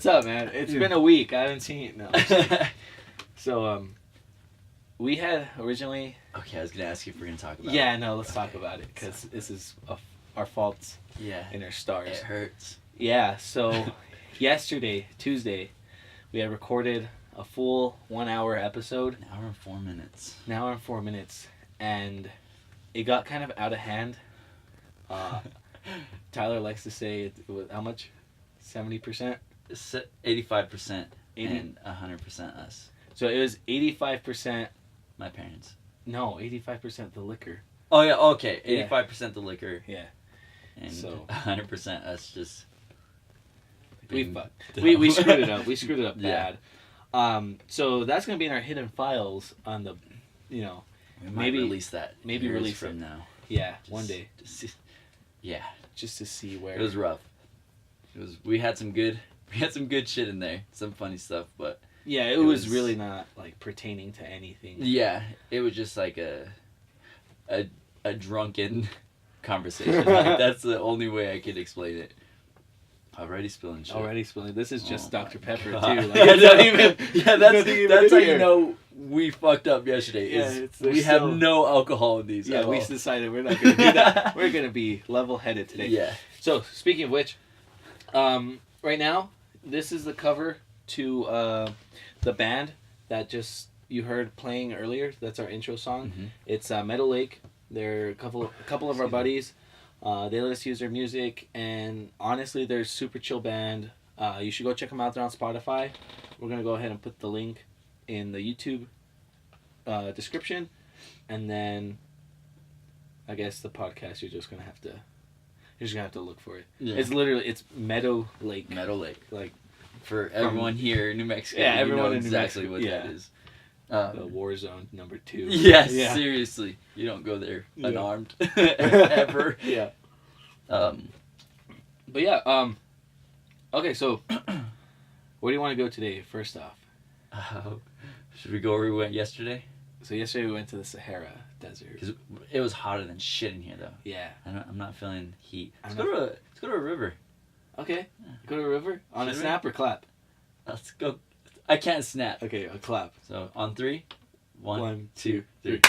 up, man? It's been a week. I haven't seen it. No. So, we had originally... Okay, I was going to ask you if we're going to talk about it. Yeah, no, let's talk about it, because this is our faults and our stars. It hurts. Yeah, so yesterday, Tuesday, we had recorded a full 1 hour episode. An hour and 4 minutes. An hour and 4 minutes. And it got kind of out of hand. Tyler likes to say it was how much? 70%? 85% and 100% us. So it was 85%. My parents. No, 85% the liquor. Oh, yeah, okay. 85% the liquor. Yeah. And so 100% us just... We screwed it up. We screwed it up bad. So that's going to be in our hidden files on the, we might release that. Maybe release from it now. Yeah, one day. Just to see where it was rough. We had some good shit in there, some funny stuff, but it was really not like pertaining to anything. Yeah, it was just like a drunken conversation. Like, that's the only way I could explain it. Already spilling shit. This is just Dr. Pepper God. too. Like, it's not even. That's how you know we fucked up yesterday. We have no alcohol in these. Yeah, we decided we're not gonna do that. We're gonna be level-headed today. Yeah. So speaking of which, right now this is the cover to the band that just you heard playing earlier. That's our intro song. Mm-hmm. It's Meadow. They're a couple of our buddies. They let us use their music, and honestly, they're a super chill band. You should go check them out. They're on Spotify. We're going to go ahead and put the link in the YouTube description, and then I guess the podcast, you're just going to have to look for it. Yeah. It's Meadow Lake. Meadow Lake. Like, for everyone here in New Mexico, everyone know in exactly New Mexico. what that is. The war zone number 2. Yes, seriously. You don't go there unarmed ever. Yeah. But yeah, okay, so where do you want to go today, first off? Should we go where we went yesterday? So yesterday we went to the Sahara Desert. Because it was hotter than shit in here, though. Yeah. I'm not feeling heat. Let's go to a river. Okay. Go to a river? On a snap or clap? Let's go. I can't snap. Okay, a clap. So, on 3. 1, 2, 3.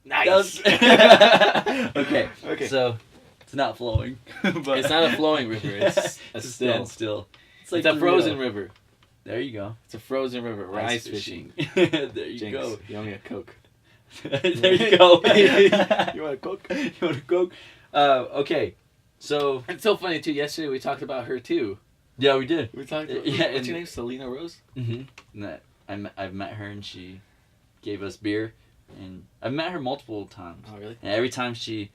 Nice! Okay. So, it's not flowing. But it's not a flowing river. It's a standstill. It's a frozen river. There you go. It's a frozen river. We're ice fishing. There you Jinx, go. You owe me a Coke. There you go. You want a Coke? You want a Coke? Okay. So... It's so funny, too. Yesterday we talked about her, too. Yeah, we did. We talked about... What's your name? Selena Rose? Mm-hmm. I've met her, and she gave us beer. And I've met her multiple times. Oh, really? And every time she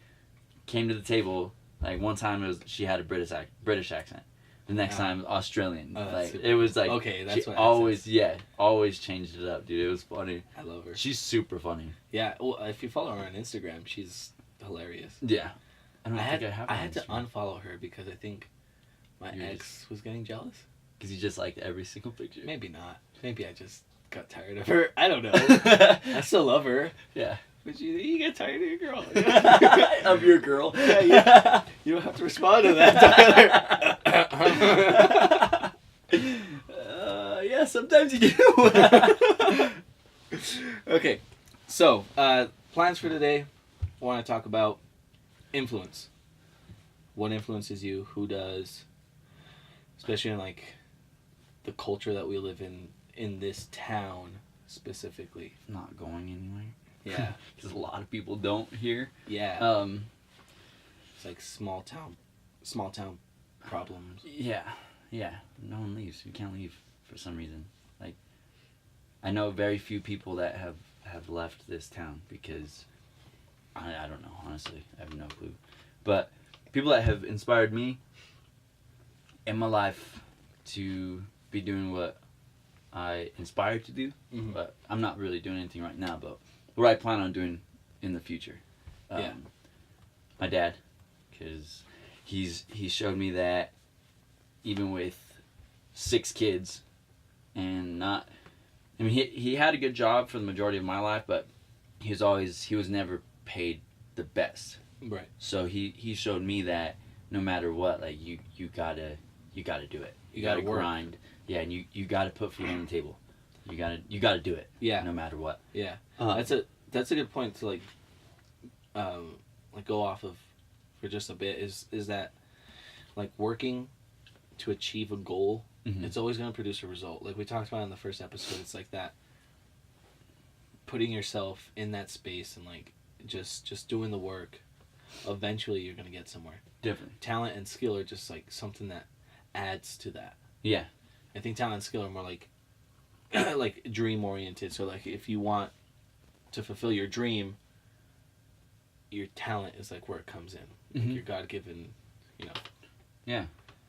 came to the table, like one time she had a British accent. The next time Australian. It was like okay, that's she what always changed it up, dude. It was funny. I love her. She's super funny. Yeah, well, if you follow her on Instagram, she's hilarious. Yeah. I had to unfollow her because I think my ex was getting jealous. Because you just liked every single picture. Maybe not. Maybe I just got tired of her. I don't know. I still love her. Yeah. But you get tired of your girl. Of your girl? Yeah, you don't have to respond to that, Tyler. Yeah, sometimes you do. Okay, so plans for today. I want to talk about influence. What influences you? Who does? Especially in like the culture that we live in this town specifically. Not going anywhere. Yeah. Because a lot of people don't here. Yeah. It's like small town problems. Yeah. No one leaves. We can't leave for some reason. Like, I know very few people that have left this town because I don't know, honestly. I have no clue. But people that have inspired me in my life to be doing what I inspired to do, but I'm not really doing anything right now, but what I plan on doing in the future. My dad, because he showed me that even with 6 kids and he had a good job for the majority of my life, but he was never paid the best. Right. So he showed me that no matter what, like you gotta you got to do it. You gotta work. grind. Yeah, and you got to put food on the table. You got to do it. Yeah. No matter what. Yeah. That's a good point to like go off of for just a bit is that like working to achieve a goal, it's always going to produce a result. Like we talked about in the first episode, it's like that putting yourself in that space and like just doing the work, eventually you're going to get somewhere. Definitely. Talent and skill are just like something that adds to that. Yeah. I think talent and skill are more like like dream oriented. So like if you want to fulfill your dream, your talent is like where it comes in. Like your God given, Yeah.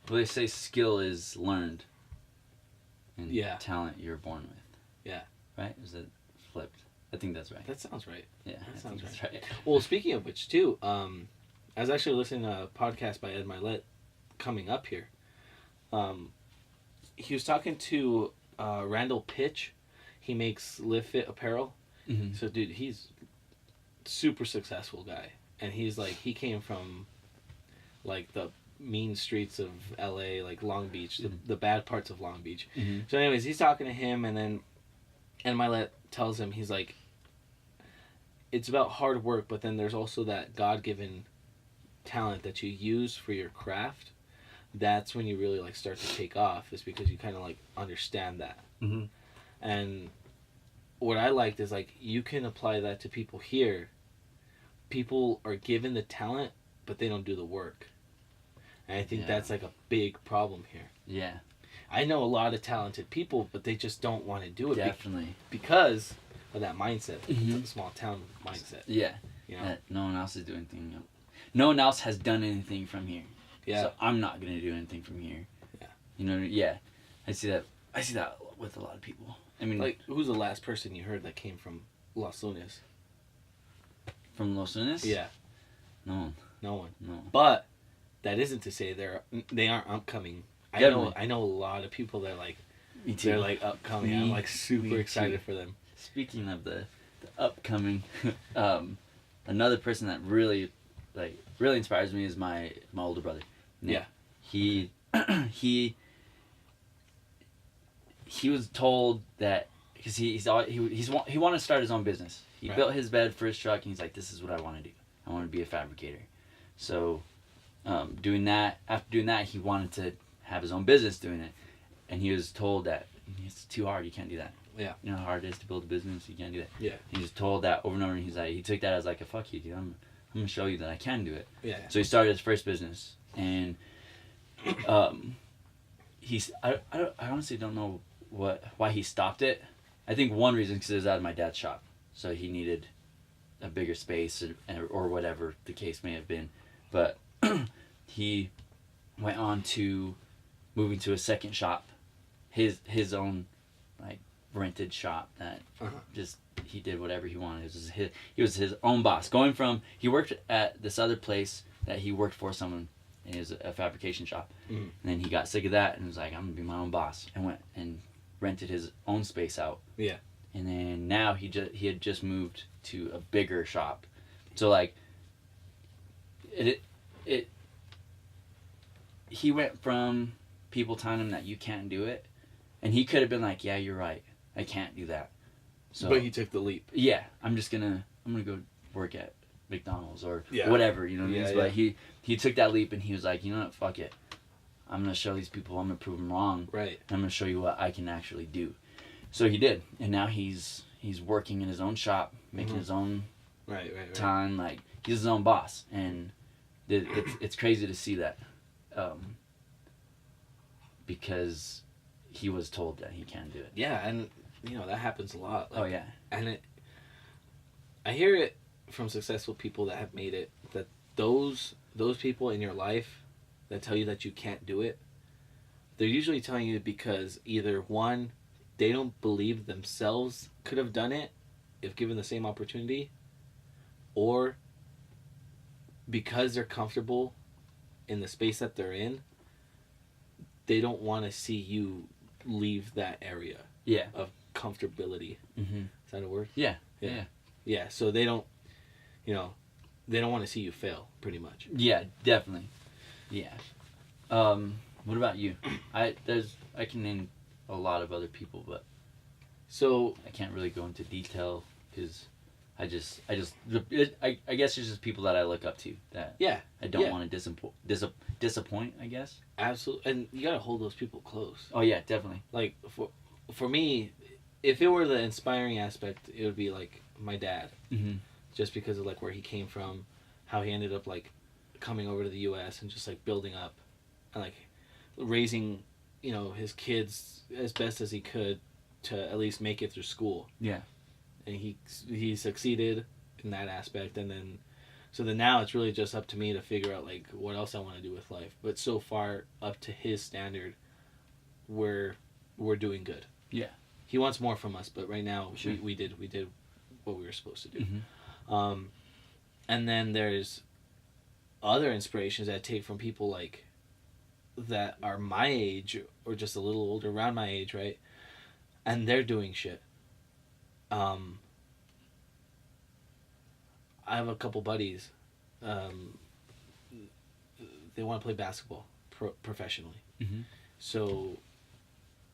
Well, they say skill is learned, and Yeah. talent you're born with. Yeah. Right? Is it flipped? I think that's right. That sounds right. Yeah, That I sounds think that's right. Well, speaking of which too, I was actually listening to a podcast by Ed Milet coming up here. He was talking to Randall Pitch. He makes Live Fit apparel. Mm-hmm. So dude, he's super successful guy, and he's like he came from like the mean streets of LA, like Long Beach, the bad parts of Long Beach. Mm-hmm. So anyways, he's talking to him, and then Milet tells him, he's like, it's about hard work, but then there's also that God-given talent that you use for your craft. That's when you really like start to take off, is because you kind of like understand that. Mm-hmm. And what I liked is like you can apply that to people here. People are given the talent, but they don't do the work. And I think that's like a big problem here. Yeah. I know a lot of talented people, but they just don't want to do it. Definitely. Because of that mindset, Mm-hmm. the small town mindset. Yeah. You know? That no one else is doing anything. No one else has done anything from here. Yeah. So I'm not gonna do anything from here. Yeah. You know. Yeah. I see that with a lot of people. I mean, Like, who's the last person you heard that came from Los Lunas? from Los Lunas. Yeah. No one. No one. No. But that isn't to say they aren't upcoming. Definitely. I know a lot of people that like Me too. they're like upcoming. I'm like super Me excited too. for them. Speaking of the upcoming, another person that really inspires me is my older brother. Nick. Yeah. He was told that because he wanted to start his own business. He Right. built his bed for his truck, and he's like, "This is what I want to do. I want to be a fabricator." So, after doing that, he wanted to have his own business doing it, and he was told that it's too hard. You can't do that. Yeah. You know how hard it is to build a business. You can't do that. Yeah. He was told that over and over, and he's like, he took that as like a fuck you, dude. I'm gonna show you that I can do it. Yeah. So he started his first business, and I honestly don't know why he stopped it. I think one reason because it was out of my dad's shop, so he needed a bigger space or whatever the case may have been, but he went on to moving to a second shop, his own like rented shop that just he did whatever he wanted. He was his own boss. Going from he worked at this other place that he worked for someone. And it was a fabrication shop. Mm-hmm. And then he got sick of that and was like, I'm gonna be my own boss, and went and rented his own space out. Yeah. And then now he had just moved to a bigger shop, so like he went from people telling him that you can't do it, and he could have been like, yeah, you're right, I can't do that. So But he took the leap. yeah, I'm gonna go work at McDonald's or Yeah. whatever, you know what I mean? Yeah, But he took that leap and he was like, you know what, fuck it. I'm gonna show these people, I'm gonna prove them wrong. Right. And I'm gonna show you what I can actually do. So he did, and now he's working in his own shop, making his own Right. time. Like he's his own boss, and it's crazy to see that, because he was told that he can't do it. Yeah, and that happens a lot. Like, Oh yeah. And I hear it from successful people that have made it, that those people in your life that tell you that you can't do it, they're usually telling you because either one, they don't believe themselves could have done it if given the same opportunity, or because they're comfortable in the space that they're in, they don't want to see you leave that area Yeah. of comfortability. Mm-hmm. Is that a word? Yeah. Yeah, so they don't want to see you fail, pretty much. Yeah, definitely. Yeah. What about you? I can name a lot of other people, but So I can't really go into detail because I guess it's just people that I look up to that yeah, I don't yeah. want to disappoint, I guess. absolutely, and you gotta hold those people close. Oh yeah, definitely. Like for me, if it were the inspiring aspect, it would be like my dad, Mm-hmm. just because of like where he came from, how he ended up like coming over to the U.S. and just like building up, and like raising, his kids as best as he could to at least make it through school. Yeah. And he succeeded in that aspect, and then now it's really just up to me to figure out like what else I want to do with life. But so far up to his standard, we're doing good. Yeah. He wants more from us, but right now Sure. we did what we were supposed to do. Mm-hmm. And then there's other inspirations that I take from people like that are my age or just a little older, around my age, right? And they're doing shit. I have a couple buddies. They want to play basketball professionally. Mm-hmm. So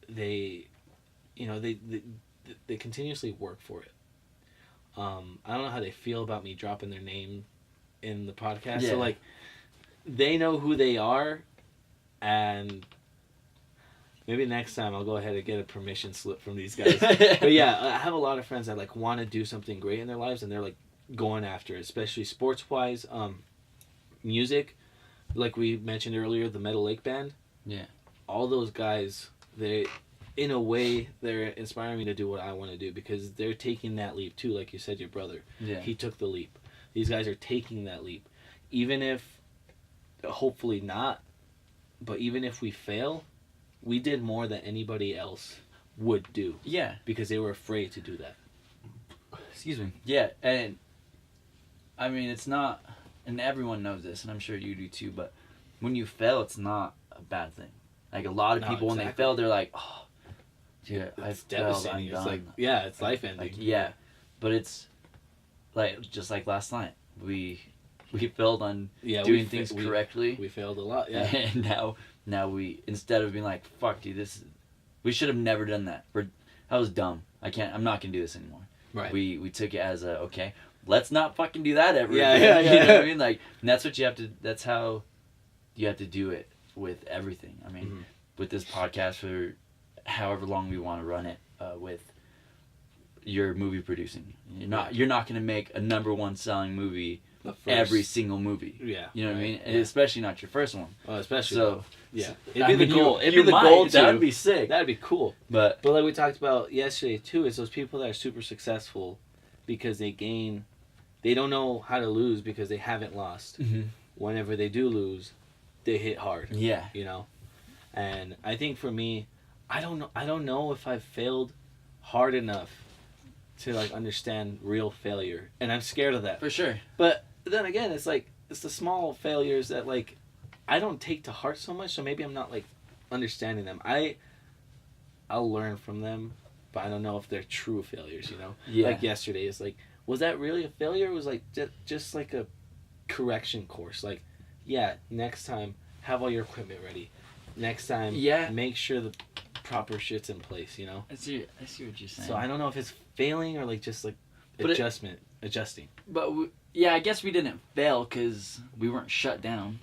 they continuously work for it. I don't know how they feel about me dropping their name in the podcast. Yeah. So like, they know who they are, and maybe next time I'll go ahead and get a permission slip from these guys. But yeah, I have a lot of friends that like want to do something great in their lives, and they're like going after it, especially sports wise. Music, like we mentioned earlier, the Meadow Lake Band. Yeah. All those guys, in a way, they're inspiring me to do what I want to do, because they're taking that leap too. Like you said, your brother, Yeah. he took the leap. These guys are taking that leap, even if, hopefully not, but even if we fail, we did more than anybody else would do. Yeah. Because they were afraid to do that. Excuse me. Yeah, and I mean, it's not, and everyone knows this, and I'm sure you do too, but when you fail, it's not a bad thing. Like, a lot of No, people, when they exactly. fail, they're like, oh, dude, I It's failed, I'm devastating. done. It's like, yeah, it's life ending. Like, yeah, but it's, like, just like last night, we failed on doing things correctly. We failed a lot, yeah. And now we, instead of being like, fuck, dude, we should have never done that. That was dumb. I'm not gonna do this anymore. Right. We took it as okay, let's not fucking do that ever Yeah, again. yeah. You know what I mean? Like, and that's what you have to, that's how you have to do it with everything. I mean, with this podcast, for however long we want to run it, with your movie producing. You're not gonna make a #1 selling movie every single movie. Yeah. You know what I mean? Yeah. And especially not your first one. Well, especially. So, yeah. I It'd be mean, the goal. It'd you be the might. goal too. That'd be sick. That'd be cool. But like we talked about yesterday too, is those people that are super successful because they don't know how to lose because they haven't lost. mm-hmm. Whenever they do lose, they hit hard. Yeah. And I think for me, I don't know if I've failed hard enough to like understand real failure, and I'm scared of that. For sure. But then again, it's like, it's the small failures that like I don't take to heart so much, so maybe I'm not like understanding them. I'll learn from them, but I don't know if they're true failures, Yeah. Like yesterday, it's like, was that really a failure? It was like just like a correction course. Like, yeah, next time have all your equipment ready. Next time, Yeah. make sure the proper shit's in place, I see what you're saying. So I don't know if it's failing or like just like But adjusting. But yeah, I guess we didn't fail because we weren't shut down.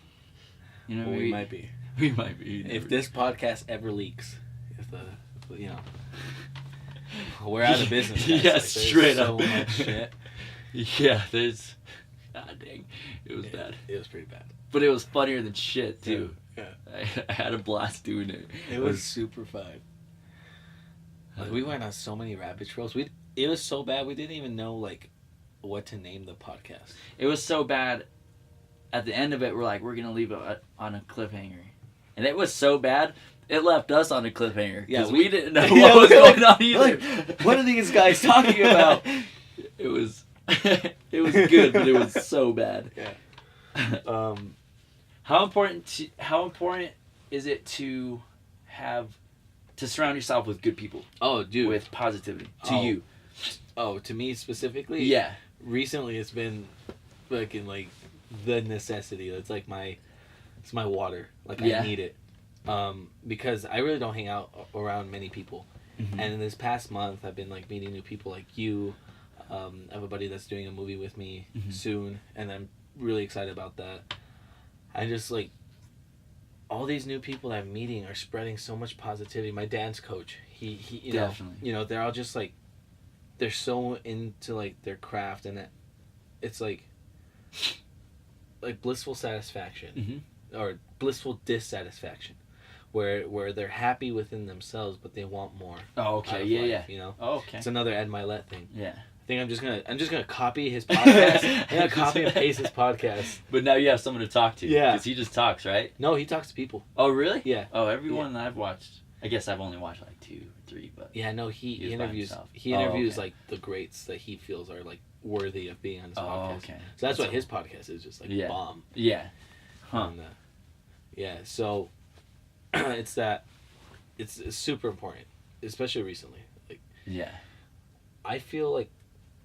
You know, Well, we might be. We might be. If this podcast ever leaks, we're out of business. Guys. Yeah, like, straight so up. much shit. Yeah, there's. God dang, it was bad. It was pretty bad. But it was funnier than shit too. Yeah. I had a blast doing it. It was super fun. Like, we went on so many rabbit trails. It was so bad we didn't even know like what to name the podcast. It was so bad. At the end of it, we're like, we're gonna leave it on a cliffhanger, and it was so bad. It left us on a cliffhanger. Yeah, we didn't know yeah, what was we were going like- on either. What are these guys talking about? It was good, but it was so bad. Yeah. How important is it to surround yourself with good people, Oh, dude. with positivity to Oh. you? Oh, to me specifically? Yeah. Recently, it's been fucking like the necessity. It's like it's my water. Like, Yeah. I need it. because I really don't hang out around many people. Mm-hmm. And in this past month, I've been like meeting new people like you. I have a buddy that's doing a movie with me soon, and I'm really excited about that. I just like all these new people that I'm meeting are spreading so much positivity. My dance coach, he you know, they're all just like, they're so into like their craft, and it's like blissful satisfaction or blissful dissatisfaction. Where they're happy within themselves, but they want more. Oh, okay, yeah, life, yeah. You know, okay. It's another Ed Milet thing. Yeah. I think I'm just gonna copy his podcast. I'm gonna copy and paste his podcast. But now you have someone to talk to. Yeah. Because he just talks, right? No, he talks to people. Oh, really? Yeah. Oh, everyone that I've watched. I guess I've only watched like 2 or 3, but. Yeah, no, he interviews. He Oh, interviews okay. like the greats that he feels are like worthy of being on his Oh, podcast. okay. So that's what his podcast is, just like Yeah. bomb. Yeah. Huh. And, yeah. So it's super important, especially recently. Like, Yeah. I feel like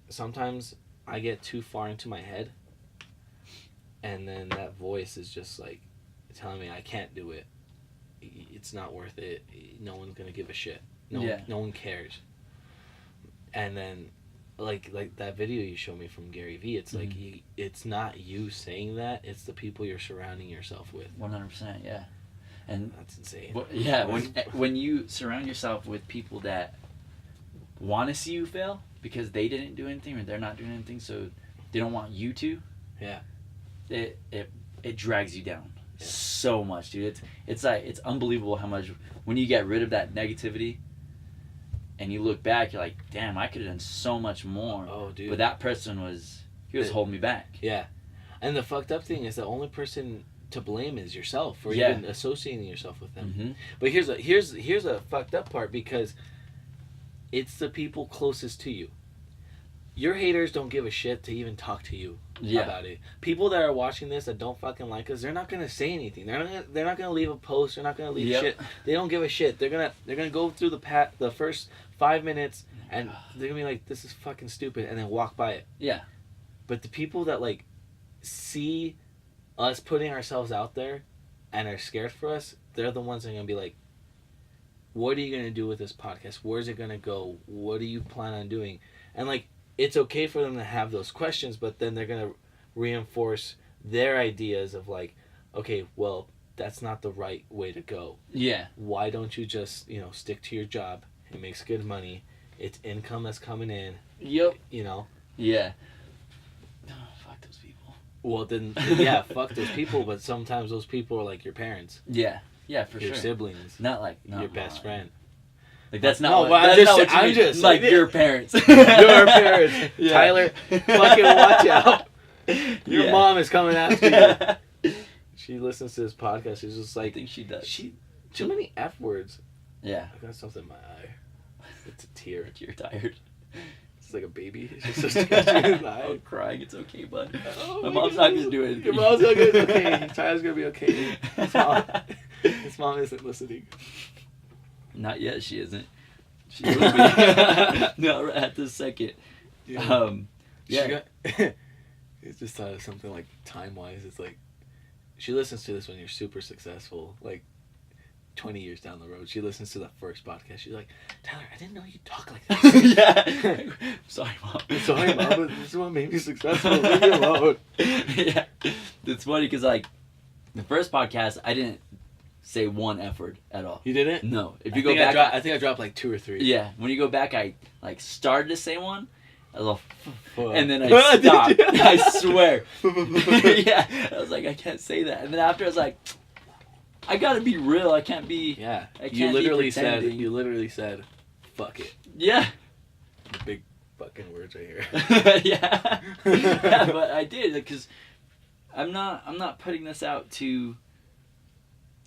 sometimes I get too far into my head, and then that voice is just like telling me I can't do it. It's not worth it. No one's gonna give a shit. No one cares. And then, like that video you showed me from Gary Vee, it's like it's not you saying that. It's the people you're surrounding yourself with. 100%. Yeah. And That's insane. yeah, when you surround yourself with people that want to see you fail because they didn't do anything or they're not doing anything, so they don't want you to. Yeah. It drags you down so much, dude. It's like it's unbelievable how much when you get rid of that negativity and you look back, you're like, damn, I could have done so much more. Oh, dude. But that person was holding me back. Yeah. And the fucked up thing is the only person to blame is yourself for Yeah. even associating yourself with them. Mm-hmm. But here's a fucked up part, because it's the people closest to you. Your haters don't give a shit to even talk to you about it. People that are watching this that don't fucking like us, they're not gonna say anything. They're not gonna leave a post. They're not gonna leave shit. They don't give a shit. They're gonna go through the first 5 minutes and they're gonna be like, this is fucking stupid, and then walk by it. Yeah. But the people that like see us putting ourselves out there and are scared for us, they're the ones that are gonna be like, what are you gonna do with this podcast? Where's it gonna go? What do you plan on doing? And like, it's okay for them to have those questions, but then they're gonna reinforce their ideas of like, okay, well, that's not the right way to go. Yeah. Why don't you just, stick to your job? It makes good money. It's income that's coming in. Yep. Yeah. Oh, fuck those people. Well, then, yeah, fuck those people, but sometimes those people are like your parents. Yeah. Yeah, for your sure. siblings. Not your best friend. Like, that's not no, what, but that's not what you I'm mean. just Like, your parents. Your parents. Yeah. Tyler, fucking watch out. Your mom is coming after you. She listens to this podcast. She's just like... I think she does. Too many F words. Yeah. I got something in my eye. It's a tear. You're tired. It's like a baby. It's just scratching his eye. I'm crying. It's okay, bud. Oh, my mom's not going to do anything. Your mom's not going to do okay. Tyler's going to be okay. His mom isn't listening. Not yet, she isn't. She will be. No, right at this second. Yeah. Yeah. It's just thought of something like time-wise. It's like, she listens to this when you're super successful, like 20 years down the road. She listens to the first podcast. She's like, Tyler, I didn't know you talk like this. Yeah. Sorry, Mom. Sorry, Mom, but this is what made me successful. Leave me alone. Yeah. It's funny because, like, the first podcast, I didn't say one F word at all. You didn't? No. If I you go think back... I think I dropped like 2 or 3. Yeah. When you go back, I, like, started to say one. I was Fuck. and then I stopped. I swear. Yeah. I was like, I can't say that. And then after I was like, I gotta be real. I can't be. Yeah. I can't You literally be pretending. said, fuck it. Yeah. Big fucking words right here. Yeah. Yeah, but I did because I'm not putting this out to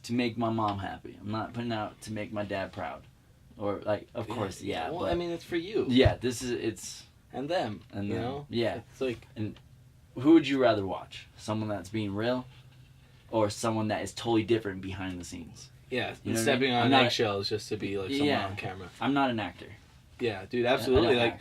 make my mom happy. I'm not putting it out to make my dad proud. Or like, of course, yeah. Well, but I mean, it's for you. yeah, it's And them. and you them. know. Yeah. It's like. And who would you rather watch? Someone that's being real, or someone that is totally different behind the scenes? Yeah, You know what I stepping mean? on I'm not- eggshells just to be like someone Yeah. on camera. I'm not an actor. Yeah, dude, absolutely. Like,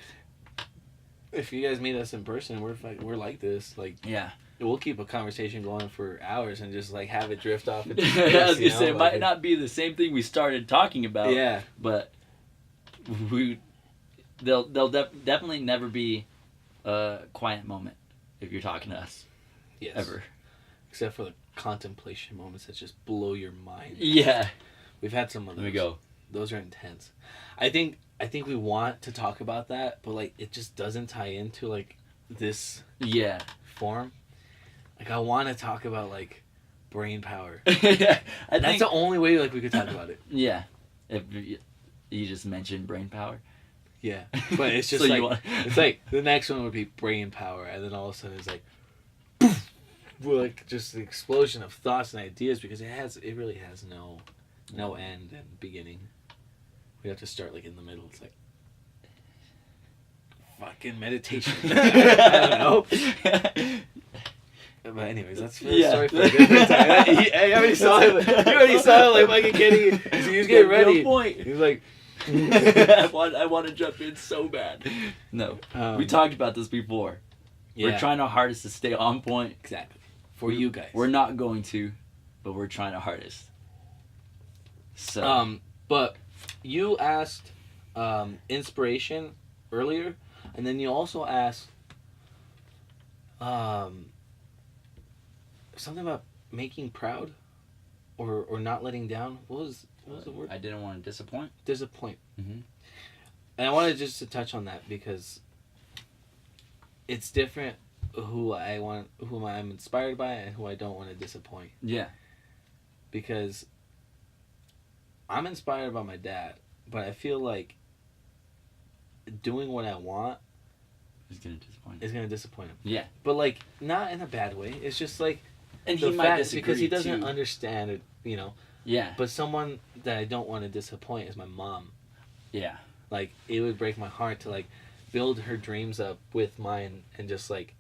if you guys meet us in person, we're like this. Like, Yeah. we'll keep a conversation going for hours and just like have it drift off. Into I was you gonna say it know, might like, not be the same thing we started talking about. Yeah. But they'll definitely never be a quiet moment if you're talking to us. Yes. Ever. Except for the contemplation moments that just blow your mind. Yeah. We've had some of those. Let me go. Those are intense. I think we want to talk about that, but like it just doesn't tie into like this form. Like I want to talk about like brain power. Yeah. That's the only way like we could talk about it. Yeah. If you just mentioned brain power. Yeah. But it's just So it's like the next one would be brain power, and then all of a sudden it's like like just the explosion of thoughts and ideas, because it really has no end and beginning. We have to start like in the middle. It's like fucking meditation. I don't know. But anyways, that's for the story for a different time. I already saw him. You already saw him like fucking Kenny. He was getting ready. No point. He was like, I want to jump in so bad. No, we talked about this before. yeah, We're trying our hardest to stay on point. exactly for you guys. We're not going to, but we're trying our hardest. So but you asked inspiration earlier, and then you also asked something about making proud or not letting down. What was the word? I didn't want to disappoint. Disappoint. Mm-hmm. And I wanted just to touch on that because it's different who I'm inspired by and who I don't want to disappoint. Yeah. Because I'm inspired by my dad, but I feel like doing what I want is going to disappoint him. Yeah. But like not in a bad way. It's just like And the he might fact disagree because he doesn't too. understand it, you know. Yeah. But someone that I don't want to disappoint is my mom. Yeah. Like it would break my heart to like build her dreams up with mine and just like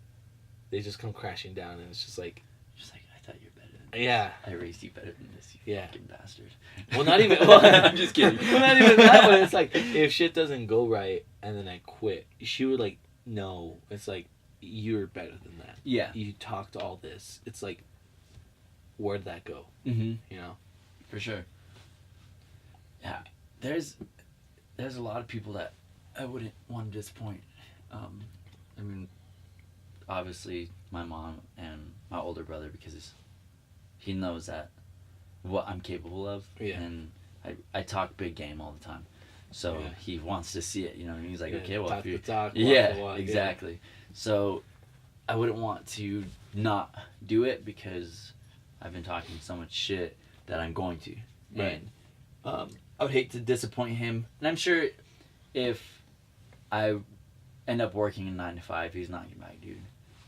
they just come crashing down, and it's just like I thought you were better than this. Yeah. I raised you better than this, you fucking bastard. Well, not even well, I'm just kidding. Well, not even that, but it's like if shit doesn't go right and then I quit, she would like no, it's like you're better than that. Yeah. You talked all this. It's like where'd that go? Mm-hmm. You know? For sure. Yeah. There's a lot of people that I wouldn't want to disappoint. I mean, obviously my mom and my older brother, because he knows that what I'm capable of. Yeah. And I talk big game all the time. So he wants to see it, you know, and he's like, okay, well, talk if you... the talk, walk yeah, the walk, exactly. So I wouldn't want to not do it because I've been talking so much shit that I'm going to. Right. And I would hate to disappoint him. And I'm sure if I end up working a 9 to 5, he's not like, dude,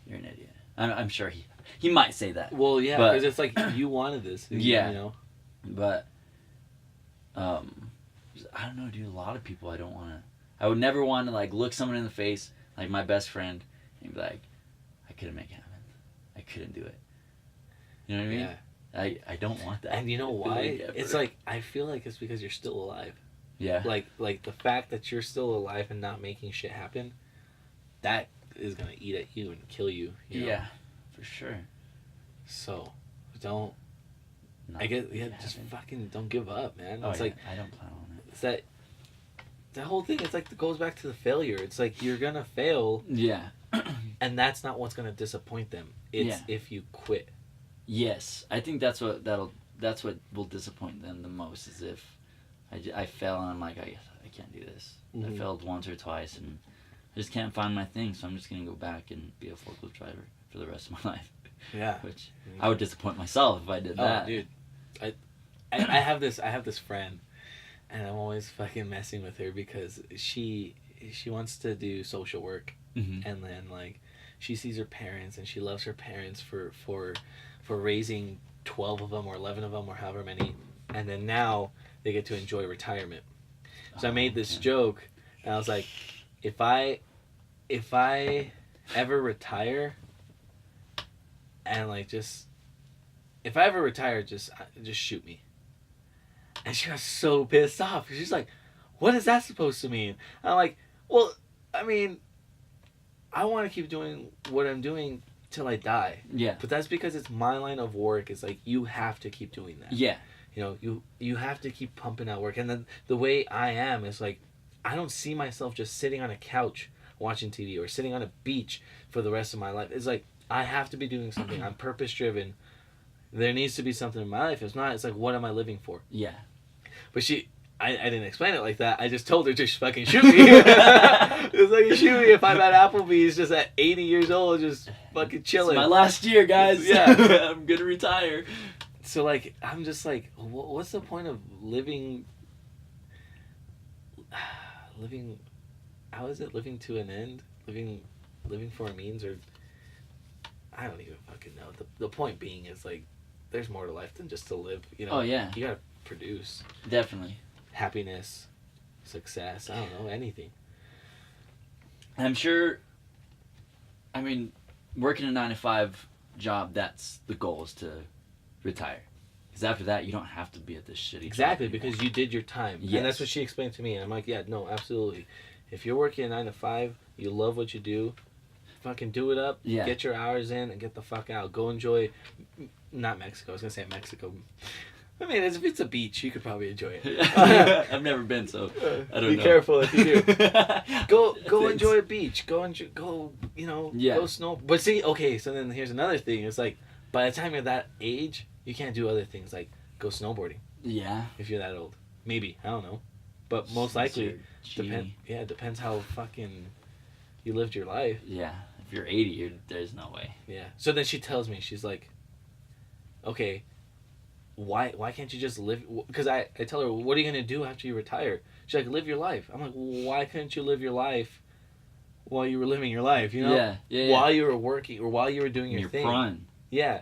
you're an idiot. I'm sure he might say that. Well, yeah, but- because it's like you wanted this. Yeah. You know? But I don't know, dude. A lot of people I would never want to like look someone in the face, like my best friend, and be like, I couldn't make it happen. I couldn't do it. You know what I mean? Yeah. I don't want that. And you know why? feeling It's ever. like I feel like it's because you're still alive. Yeah. Like the fact that you're still alive and not making shit happen, that is gonna eat at you and kill you. You know? Yeah, for sure. So, don't. Not I guess make it just happen. fucking don't give up, man. Oh, It's yeah, like I don't plan on it. it's that whole thing. It's like it goes back to the failure. It's like you're gonna fail, Yeah. and that's not what's gonna disappoint them. It's if you quit. Yes, I think that's what will disappoint them the most, is if I fail and I'm like, I can't do this. Mhm. I failed once or twice and I just can't find my thing, so I'm just gonna go back and be a forklift driver for the rest of my life. Yeah. Which I would disappoint myself if I did that. Oh, dude, I have this friend, and I'm always fucking messing with her because she wants to do social work, Mm-hmm. and then like she sees her parents and she loves her parents for raising 12 of them or 11 of them or however many, and then now they get to enjoy retirement. So I made this joke, and I was like, if I ever retire, and like just shoot me. And she got so pissed off. She's like, what is that supposed to mean? And I'm like, well, I mean, I want to keep doing what I'm doing till I die. Yeah. But that's because it's my line of work. It's like, you have to keep doing that. Yeah. You know, you have to keep pumping out work. And then the way I am is like, I don't see myself just sitting on a couch watching TV or sitting on a beach for the rest of my life. It's like, I have to be doing something. I'm purpose driven. There needs to be something in my life. If not, it's like, what am I living for? Yeah. But I didn't explain it like that. I just told her to fucking shoot me. It was like, shoot me if I'm at Applebee's just at 80 years old, just fucking chilling. It's my last year, guys. Yeah. I'm gonna retire. So, like, I'm just like, what's the point of living, how is it, living to an end? Living for a means, or, I don't even fucking know. The point being is, like, there's more to life than just to live, you know? Oh, yeah. You gotta produce. Definitely. Happiness, success, I don't know, anything. I'm sure, I mean, working a 9-to-5 job, that's the goal, is to retire. Because after that, you don't have to be at this shitty Exactly, job because you did your time. Yes. And that's what she explained to me. And I'm like, yeah, no, absolutely. If you're working a 9-to-5, you love what you do, fucking do it up, Yeah. get your hours in, and get the fuck out. Go enjoy, not Mexico, I was going to say Mexico. I mean, if it's a beach, you could probably enjoy it. I've never been, so I don't know. Be careful if you do. Go Thanks. enjoy a beach. Go, you know, Yeah. go snow. But see, okay, so then here's another thing. It's like, by the time you're that age, you can't do other things like go snowboarding Yeah. if you're that old. Maybe, I don't know. But most likely, it depends how fucking you lived your life. Yeah. If you're 80, there's no way. Yeah. So then she tells me, she's like, okay, why can't you just live? Because I tell her, what are you going to do after you retire? She's like, live your life. I'm like, why couldn't you live your life while you were living your life, you know? Yeah. While you were working or while you were doing your thing. prime. Yeah.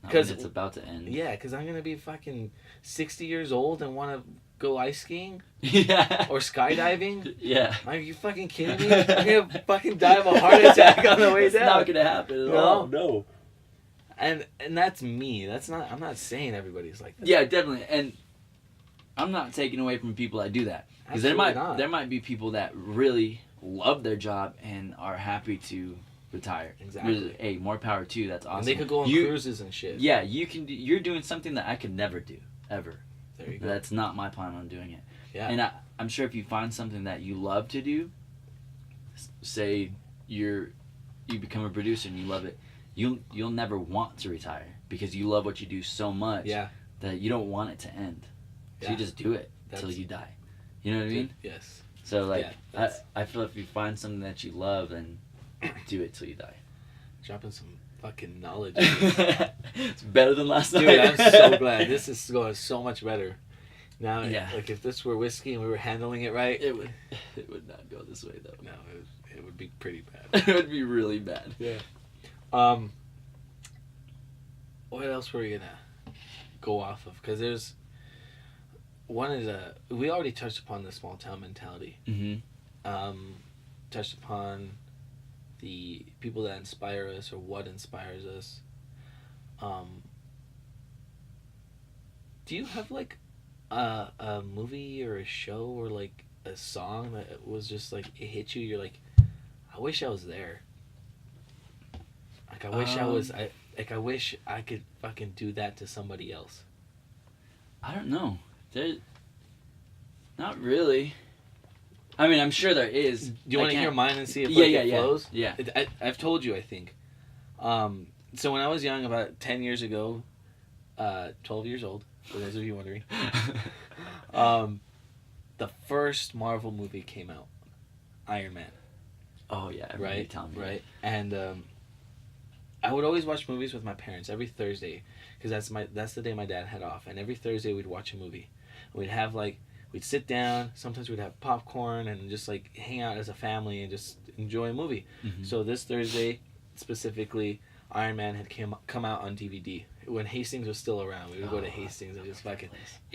Because it's about to end. Yeah, because I'm going to be fucking 60 years old and want to go ice skiing Yeah. or skydiving. Yeah. Are you fucking kidding me? I'm going to fucking die of a heart attack on the way It's down. not going to happen at all. No. And that's me. I'm not saying everybody's like that. Yeah, definitely. And I'm not taking away from people that do that. Because there might be people that really love their job and are happy to retire. Exactly. Really, hey, more power to you. That's awesome. And they could go on cruises and shit. Yeah, you're doing something that I could never do, ever. There you go. That's not my plan on doing it. Yeah. And I'm sure if you find something that you love to do, say you become a producer and you love it, you'll never want to retire because you love what you do so much that you don't want it to end. So you just do it until you die. You know what I mean? Yes. So like, I feel if you find something that you love, then do it till you die. Dropping some fucking knowledge. It's better than last night. Dude, I'm so glad. This is going so much better. Now, Yeah. like if this were whiskey and we were handling it right, It would not go this way though. no, it would be pretty bad. It would be really bad. Yeah. What else were we gonna go off of? Because there's one is we already touched upon the small town mentality. Mm-hmm. Touched upon the people that inspire us or what inspires us. Do you have like a movie or a show or like a song that was just like it hit you? You're like, I wish I was there. Like I wish I wish I could fucking do that to somebody else. I don't know. Not really. I mean, I'm sure there is. Do you want to hear mine and see if it flows? Yeah. I've told you, I think. So when I was young, about 10 years ago, 12 years old, for those of you wondering, the first Marvel movie came out, Iron Man. Oh yeah, Right. Telling me. Right. And I would always watch movies with my parents every Thursday, because that's the day my dad had off, and every Thursday we'd watch a movie. We'd sit down, sometimes we'd have popcorn and just like hang out as a family and just enjoy a movie. Mm-hmm. So this Thursday, specifically, Iron Man had come out on DVD. When Hastings was still around, we would go to Hastings and just fucking...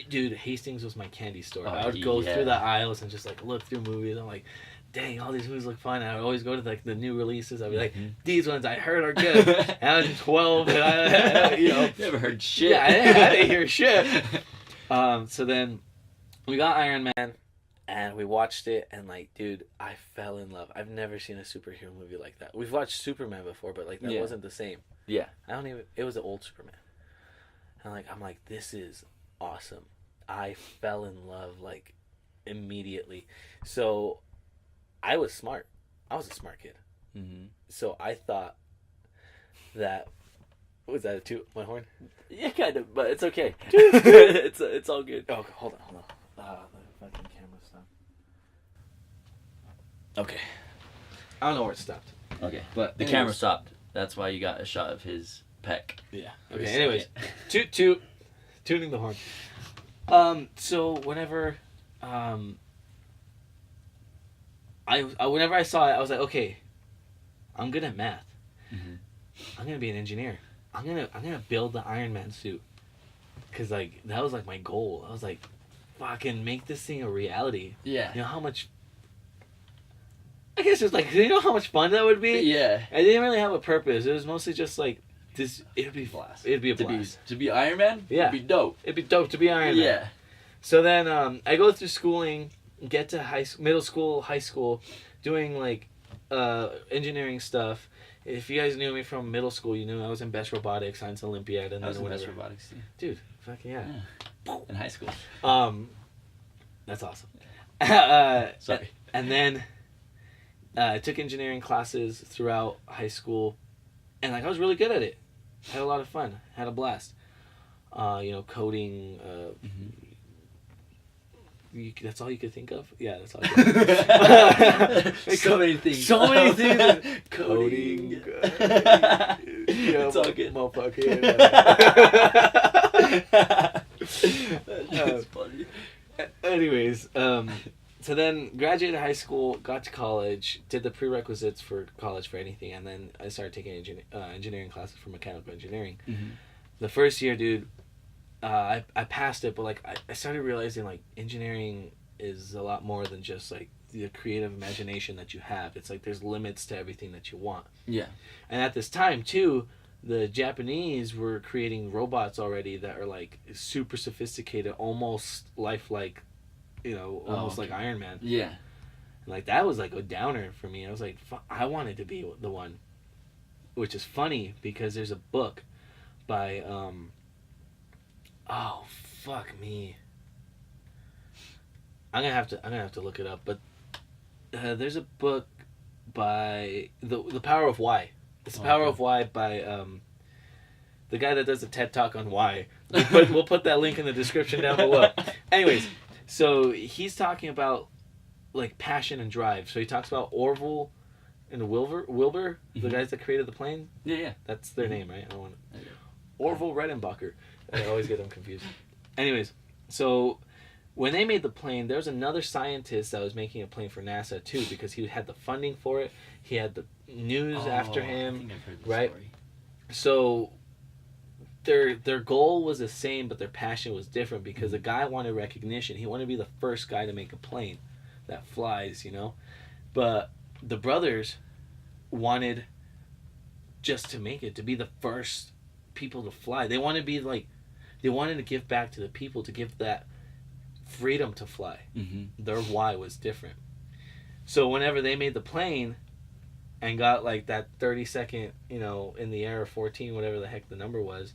Dude, Hastings was my candy store. I would go through the aisles and just like look through movies. I'm like, dang, all these movies look fun. And I would always go to like the new releases. I'd be like, these ones I heard are good. And I was 12 and I you know... Never heard shit. Yeah, I didn't hear shit. So then... we got Iron Man, And we watched it, and like, dude, I fell in love. I've never seen a superhero movie like that. We've watched Superman before, but like that Yeah. wasn't the same. Yeah. I don't even. It was an old Superman. And like, I'm like, this is awesome. I fell in love like immediately. So I was smart. I was a smart kid. Mm-hmm. So I thought that was that a toot my horn? Yeah, kind of, but it's okay. It's all good. Oh, hold on. The fucking camera stopped. Okay, I don't know where it stopped. Okay, But the camera stopped. That's why you got a shot of his peck. Yeah. For a Okay. Anyways, second. tuning the horn. So whenever whenever I saw it, I was like, okay, I'm good at math. Mhm. I'm gonna be an engineer. I'm gonna build the Iron Man suit. Cause like that was like my goal. I was like, fucking make this thing a reality. Yeah. You know how much. I guess it's like, you know how much fun that would be. Yeah. I didn't really have a purpose. It was mostly just like this. It'd be Blast. It'd be a To blast. be Iron Man. Yeah. It'd be dope. It'd be dope to be Iron Man. Yeah. So then I go through schooling, get to middle school, high school, doing like engineering stuff. If you guys knew me from middle school, you knew I was in Best Robotics, Science Olympiad, and I was then in Best whatever. Robotics too. Dude, fucking yeah. In high school. That's awesome. Sorry. And then I took engineering classes throughout high school, and like I was really good at it. Had a lot of fun. Had a blast. Coding. That's all you could think of? Yeah, that's all I could think of. So many things. So many things. Coding. It's all good. Motherfucker. That's funny. Anyways, so then graduated high school, got to college, did the prerequisites for college for anything, and then I started taking engineering classes for mechanical engineering. Mm-hmm. The first year, dude, I passed it, but like I started realizing like engineering is a lot more than just like the creative imagination that you have. It's like there's limits to everything that you want. Yeah. And at this time too, the Japanese were creating robots already that are like super sophisticated, almost lifelike, almost like Iron Man. Yeah. And like that was like a downer for me. I was like, I wanted to be the one, which is funny because there's a book by oh fuck me. I'm gonna have to look it up, but there's a book by the Power of Why. It's the Power of Why by the guy that does the TED Talk on why. We'll put that link in the description down below. Anyways, so he's talking about like passion and drive. So he talks about Orville and Wilbur, the guys that created the plane. Yeah. That's their name, right? I don't want Orville Redenbacher. I always get them confused. Anyways, so when they made the plane, there was another scientist that was making a plane for NASA too, because he had the funding for it. He had the news after him, I think I've heard this right? story. So their goal was the same, but their passion was different because the guy wanted recognition. He wanted to be the first guy to make a plane that flies, But the brothers wanted just to make it, to be the first people to fly. They wanted to be like, they wanted to give back to the people, to give that freedom to fly. Mm-hmm. Their why was different. So whenever they made the plane and got like that 30-second, in the air, 14, whatever the heck the number was,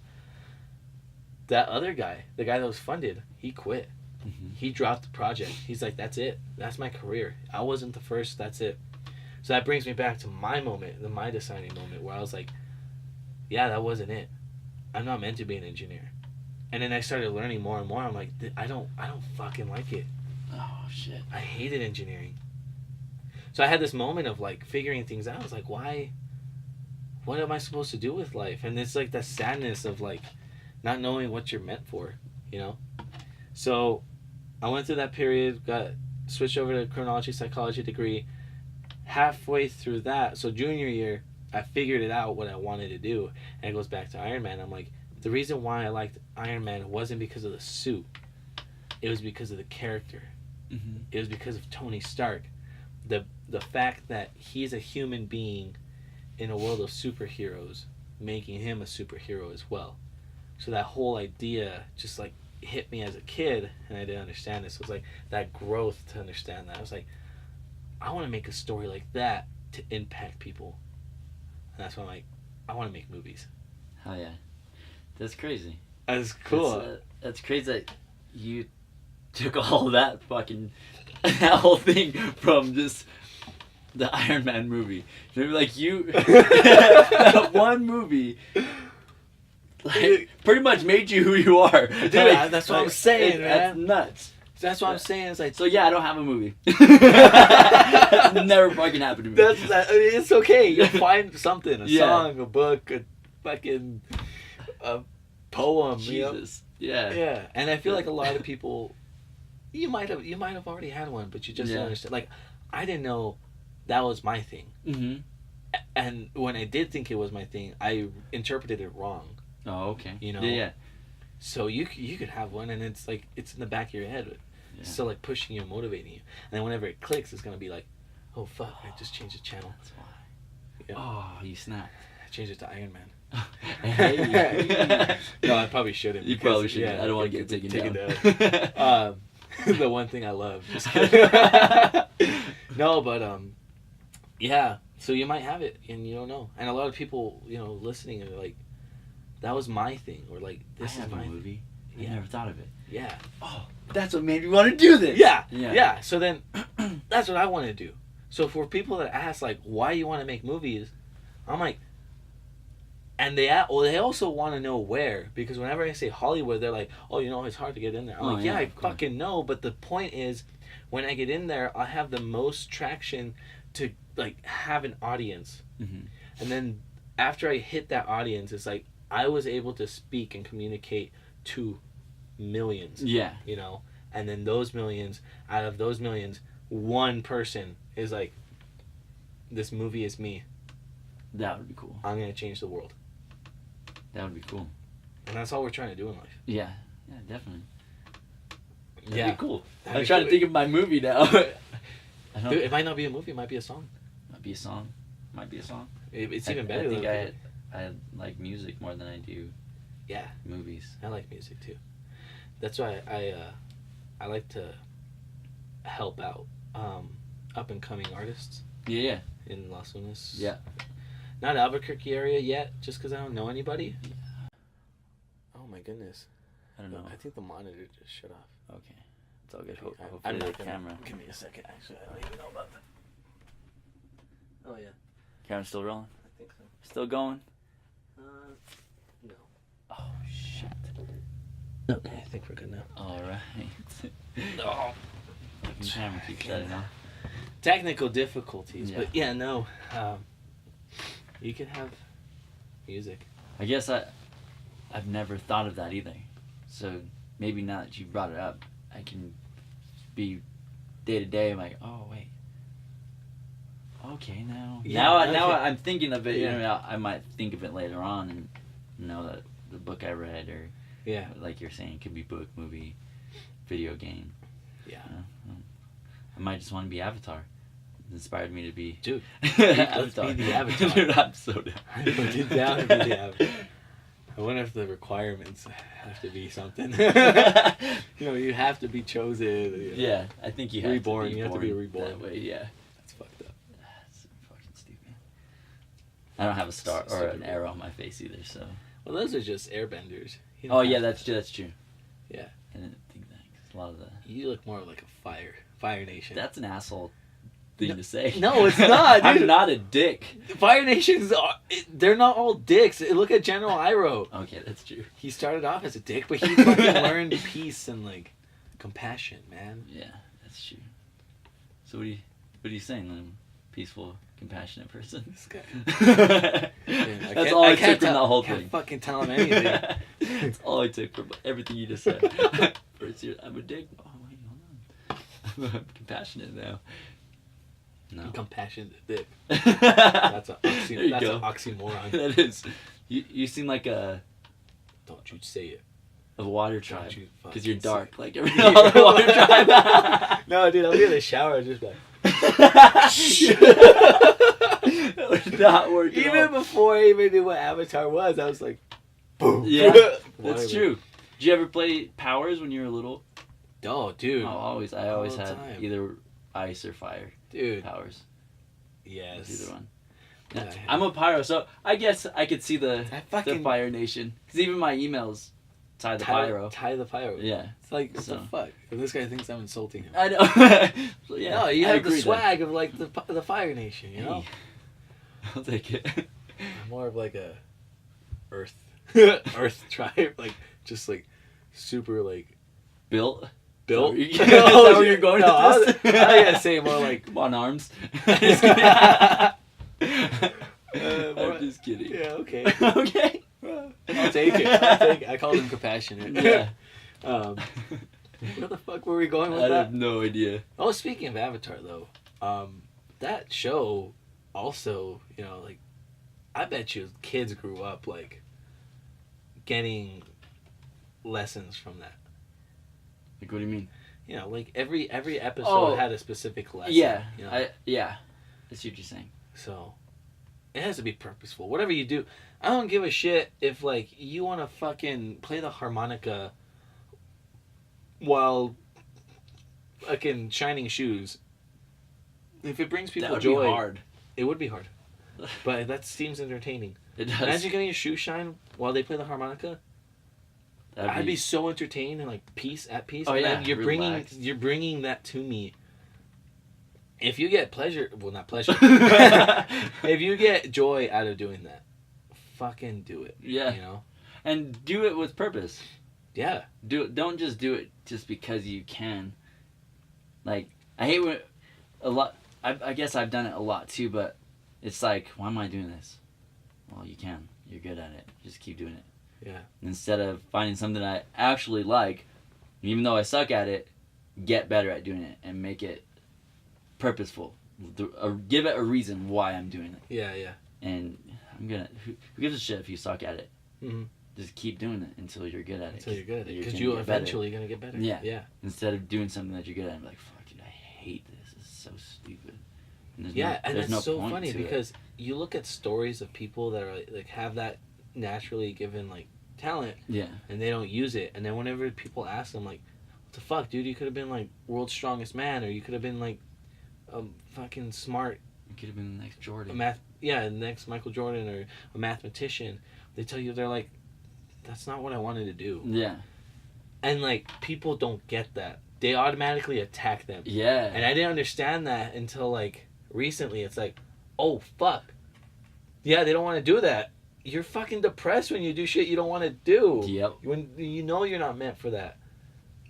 that other guy, the guy that was funded, he quit. Mm-hmm. He dropped the project. He's like, that's it. That's my career. I wasn't the first. That's it. So that brings me back to my moment, my deciding moment, where I was like, yeah, that wasn't it. I'm not meant to be an engineer. And then I started learning more and more. I'm like, I don't fucking like it. Oh shit. I hated engineering. So I had this moment of like figuring things out. I was like, why? What am I supposed to do with life? And it's like the sadness of like not knowing what you're meant for, So I went through that period, got switched over to criminology psychology degree. Halfway through that, so junior year, I figured it out what I wanted to do. And it goes back to Iron Man. I'm like, the reason why I liked Iron Man wasn't because of the suit. It was because of the character. Mm-hmm. It was because of Tony Stark. The fact that he's a human being in a world of superheroes, making him a superhero as well. So that whole idea just like hit me as a kid, and I didn't understand this, was like that growth to understand that. I was like, I want to make a story like that to impact people, and that's why I'm like, I want to make movies. Hell yeah, that's crazy. That's cool. That's crazy that you took all that fucking that whole thing from just the Iron Man movie. Maybe like you that one movie like pretty much made you who you are. Dude, Like, that's what I'm saying, That's man. nuts. That's what I'm saying. It's like, So yeah, I don't have a movie. Never fucking happened to me. it's okay. You'll find something, a Yeah. song, a book, a fucking a poem. You know? Jesus. Yeah. Yeah, and I feel like a lot of people, you might have already had one, but you just didn't understand. Like, I didn't know that was my thing, Mhm. and when I did think it was my thing, I interpreted it wrong. Oh, okay. You know? Yeah. So you could have one, and it's like it's in the back of your head, Yeah. still like pushing you, and motivating you, and then whenever it clicks, it's gonna be like, oh fuck, I just changed the channel. That's why. Yeah. Oh, you snapped. I changed it to Iron Man. Hey. No, I probably shouldn't. You because, probably shouldn't. yeah, I don't want to get taken down. down. The one thing I love. Just kidding. No, but yeah. So you might have it, and you don't know. And a lot of people, listening are like, "That was my thing," or like, "This I is have my a movie. I Yeah. never thought of it. Yeah. Oh, that's what made me want to do this. Yeah. Yeah. Yeah. So then, that's what I want to do. So for people that ask like, "Why you want to make movies?" I'm like, and they also want to know where, because whenever I say Hollywood, they're like, "Oh, it's hard to get in there." I'm like, "Yeah, I of course. fucking know," but the point is, when I get in there, I have the most traction to like have an audience, Mhm. and then after I hit that audience, it's like I was able to speak and communicate to millions, Yeah. and then out of those millions, one person is like, "This movie is me. That would be cool. I'm gonna change the world," That would be cool. and that's all we're trying to do in life. Yeah. Yeah, definitely. That'd Yeah. be cool. That'd I'm be trying cool. to think of my movie now. I don't. Dude, it might not be a movie. It might be a song. Might be a song. Might be a song. It's even better. I think though. I like music more than I do Yeah, movies. I like music too. That's why I like to help out up and coming artists Yeah. in Las Lunas. Yeah. Not Albuquerque area yet, just because I don't know anybody. Oh my goodness! I don't know. I think the monitor just shut off. Okay. It's all good. Hopefully I'm the not gonna, camera. Give me a second. Actually, I don't even know about that. Oh yeah, Camera's still rolling. I think so. Still going. No. Oh shit. Okay, I think we're good now. All right. Oh. The camera keeps shutting off. Technical difficulties, Yeah. but yeah, no. You could have music. I guess I've never thought of that either. So maybe now that you brought it up, I can be day to day. I'm like, oh wait. Okay, now. Yeah, Now okay. I'm thinking of it. Yeah. I might think of it later on, and know that the book I read, or Yeah. like you're saying, could be book, movie, video game. Yeah. I might just want to be Avatar. It inspired me to be. Dude, Avatar. let's be the Avatar. Dude, I'm so down. I put it down to be the Avatar. I wonder if the requirements have to be something. You have to be chosen. Yeah, I think you have Reborn, to be you have to be born reborn. that way. Yeah, That's fucked up. that's fucking stupid. I don't have a star It's or an stupid. arrow on my face either. So. Well, those are just airbenders. You don't Oh yeah, have to- that's true. Yeah. I didn't think that 'cause a lot of the. You look more like a Fire Nation. That's an asshole thing to say. No, it's not, I'm dude. not a dick. Fire Nations, they're not all dicks. Look at General Iroh. Okay, that's true. He started off as a dick, but he fucking learned peace and like compassion, man. Yeah, that's true. So what are you saying? I'm a peaceful, compassionate person. This guy. That's can't- all I can't took from tell- the whole can't thing. fucking tell him anything. That's all I took from everything you just said. First, I'm a dick. Oh wait, hold on. I'm compassionate now. No. Compassionate dick. That's That's There you an go. oxymoron. That is. You seem like a Don't you say it. water tribe you because you're fucking dark say like every other water tribe. No, dude, I'll be in the shower just like. That would not work. at Even all. before I even knew what Avatar was, I was like, boom. Yeah, Water, that's true. Did you ever play Powers when you were little? Oh, dude. I always the had time. either ice or fire Dude. powers. Yes. Either one. Yeah, I'm a pyro, so I guess I could see the fucking Fire Nation. Because even my emails tie the pyro. Tie the pyro. Yeah. It's like, what So. the fuck? If this guy thinks I'm insulting him. I know. So, yeah, No, you I have the agree swag of like the Fire Nation, you know? Hey. I'll take it. I'm more of like a Earth tribe, like just like super like Built. built. Is that where you're going No, I with was this? gonna say more like Come on, arms. Just kidding. more- I'm just kidding. yeah, okay. Okay. I'll take it. I call him compassionate. Yeah. Where the fuck were we going with I that? have no idea. Oh, speaking of Avatar though, that show also, you know, like I bet you kids grew up like getting lessons from that. Like, what do you mean? You know, like every episode Oh. had a specific lesson. Yeah. You know? I see what you're saying. So it has to be purposeful. Whatever you do, I don't give a shit if like you want to fucking play the harmonica while fucking shining shoes. If it brings people That would joy, be hard. it would be hard. But that seems entertaining. It does. Imagine getting your shoes shine while they play the harmonica. I'd be so entertained and like at peace. Oh, And yeah, then you're relaxed. bringing that to me. If you get pleasure, well, not pleasure. If you get joy out of doing that, fucking do it. Yeah. You know. And do it with purpose. Yeah. Don't just do it just because you can. Like, I hate when a lot. I guess I've done it a lot too, but it's like, why am I doing this? Well, you can. You're good at it. Just keep doing it. Yeah. Instead of finding something I actually like, even though I suck at it, get better at doing it and make it purposeful. Give it a reason why I'm doing it. Yeah. Yeah. And who gives a shit if you suck at it? Mm-hmm. Just keep doing it until you're good at it. Until you're good at it, because gonna you're get better. eventually gonna get better. Yeah. Yeah. Instead of doing something that you're good at and be like, fuck, dude, I hate this. This is so stupid. And there's Yeah, and there's that's no so point funny to it. because you look at stories of people that are like have that naturally given like talent, Yeah. and they don't use it, and then whenever people ask them like, "What the fuck, dude? You could have been like world's strongest man, or you could have been like a fucking smart You could have been the next Jordan. next Michael Jordan or a mathematician." They tell you they're like, "That's not what I wanted to do," Yeah. and like people don't get that. They automatically attack them. Yeah. And I didn't understand that until like recently. It's like, oh fuck, yeah, they don't want to do that. You're fucking depressed when you do shit you don't want to do. Yep. When you know you're not meant for that.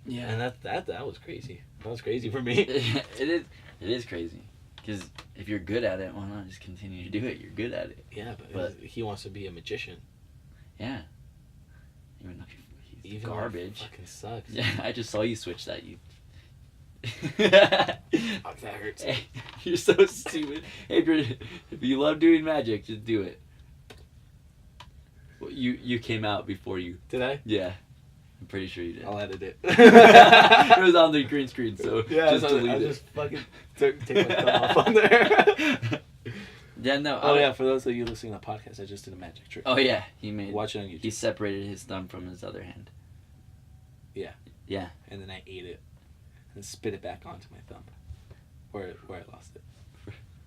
Yeah. And that was crazy. That was crazy for me. It is crazy. Because if you're good at it, why not just continue to do it? You're good at it. Yeah, but he wants to be a magician. Yeah. Even though he's Even though it garbage. fucking sucks. Yeah, I just saw you switch that. You. Fuck, that hurts. Hey, you're so stupid. Hey, if you love doing magic, just do it. Well, you came out before you. Did I? Yeah, I'm pretty sure you did. I'll edit it. It was on the green screen, so Yeah, just delete I it. just fucking take my thumb off on there. Yeah, no. Oh yeah, for those of you listening to the podcast, I just did a magic trick. Oh yeah, he made. Watch it on YouTube. He separated his thumb from his other hand. Yeah. Yeah. And then I ate it and spit it back onto my thumb, where I lost it.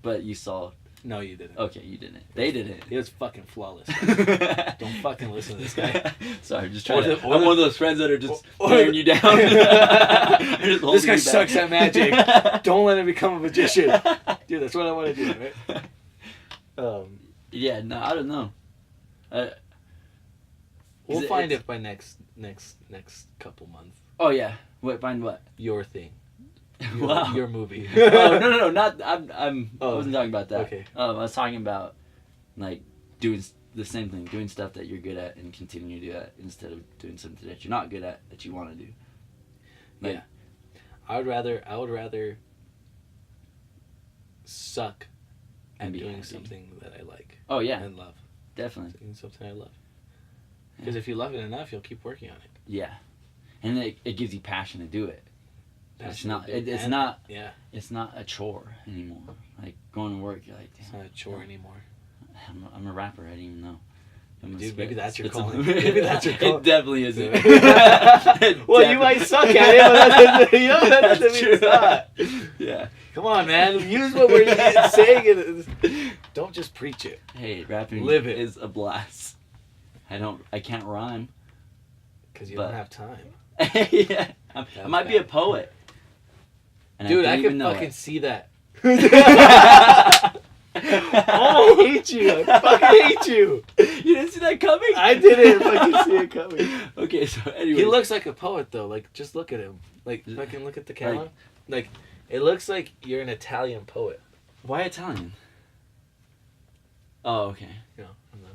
But you saw. No, you didn't. Okay, you didn't. They didn't. It was fucking flawless. Don't Don't fucking listen to this guy. Sorry, I'm just Or trying the- to. or I'm the- one of those friends that are just or tearing the- you down. This guy sucks at magic. Don't let him become a magician. Dude, that's what I want to do, right? Yeah, no, I don't know. We'll Is it- find it's- it by next couple months. Oh yeah. What? Find what? Your thing. Wow. Your movie. Oh no, not. I Oh, wasn't talking about that. okay. I was talking about like doing the same thing, doing stuff that you're good at, and continue to do that instead of doing something that you're not good at that you want to do. Like, Yeah. I would rather suck at And be doing happy. something that I like Oh yeah, and love. definitely. Doing something I love. Because if you love it enough, you'll keep working on it. Yeah, and it gives you passion to do it. It's not. It's And- not. Yeah, It's not a chore anymore. Like going to work, you're like, it's damn, not a chore anymore. I'm a rapper. I didn't even know. Dude, maybe that's your It's a calling. movie. Maybe that's your calling. It definitely isn't. Well, you might suck at it, but that doesn't mean it's not. Yeah. Come on, man. Use what we're saying. Don't just preach it. Hey, rapping Live it. is a blast. I can't rhyme. Because you But- don't have time. Yeah. I might be a poet. And Dude, I don't can even know fucking it. see that. Oh, I hate you. I fucking hate you. You didn't see that coming? I didn't fucking see it coming. Okay, so anyway. He looks like a poet, though. Like, just look at him. Like, fucking look at the camera. Like, it looks like you're an Italian poet. Why Italian? Oh, okay. You know, I'm not.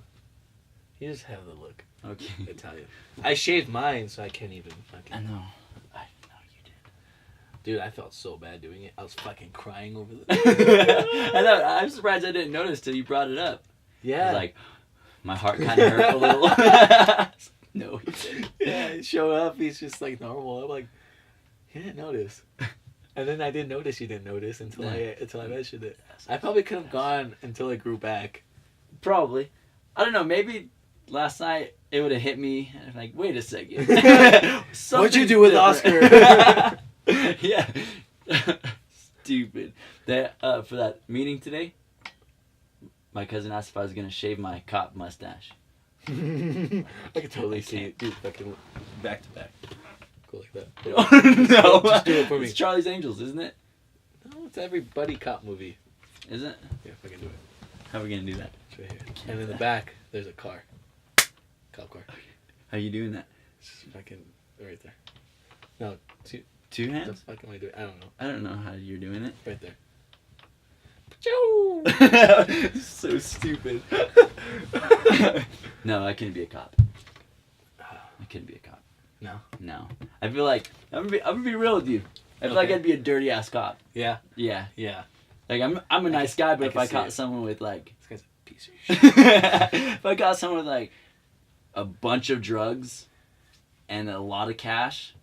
You just have the look. Okay. Italian. I shaved mine, so I can't even fucking. I know. I know you did. Dude, I felt so bad doing it. I was fucking crying over the. I know. I'm surprised I didn't notice till you brought it up. Yeah. I was like, my heart kind of hurt a little. No, he didn't. Yeah, he showed up. He's just like normal. I'm like, he didn't notice. And then I didn't notice you didn't notice until I mentioned it. I probably could have gone until it grew back. Probably. I don't know. Maybe last night it would have hit me. And I'm like, wait a second. What'd you do with Oscar? Yeah. Stupid. That for that meeting today, my cousin asked if I was gonna shave my cop mustache. I could totally see it. Dude, fucking back to back. Go like that. No, Just do it for me. It's Charlie's Angels, isn't it? No, it's every buddy cop movie. Is it? Yeah, fucking do it. How are we gonna do that? It's right here. And in the back, there's a car. Cop car. How are you doing that? It's just fucking right there. No, Two the hands? fuck am I doing? I don't know. I don't know how you're doing it. Right there. So stupid. No, I couldn't be a cop. I couldn't be a cop. No. No. I feel like I'm gonna be real with you. I feel like Okay. I'd be a dirty ass cop. Yeah. Yeah. Yeah. Like I'm a nice guy, but I if can I see caught it. someone with like This guy's a piece of shit. if I caught someone with like a bunch of drugs and a lot of cash,